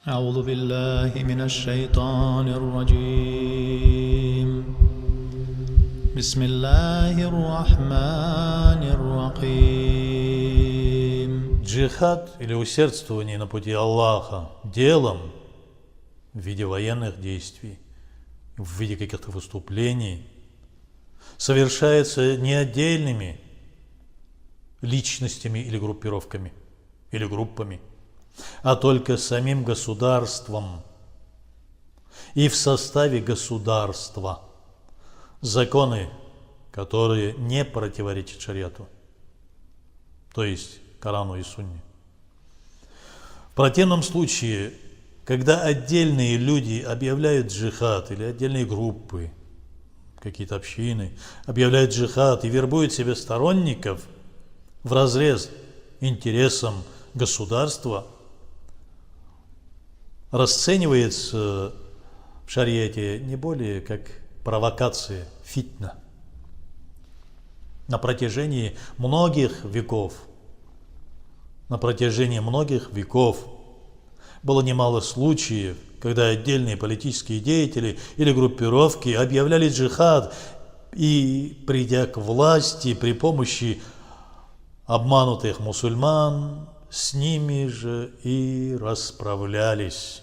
أعوذ بالله من الشيطان الرجيم بسم الله الرحمن الرحيم. Джихад или усердствование на пути Аллаха делом в виде военных действий, в виде каких-то выступлений совершается не отдельными личностями или группировками, или группами, а только самим государством и в составе государства. Законы, которые не противоречат шариату, то есть Корану и Сунне. В противном случае, когда отдельные люди объявляют джихад, или отдельные группы, какие-то общины, объявляют джихад и вербуют себе сторонников вразрез интересам государства, расценивается в шариате не более как провокация, фитна. На протяжении многих веков было немало случаев, когда отдельные политические деятели или группировки объявляли джихад и, придя к власти при помощи обманутых мусульман, с ними же и расправлялись.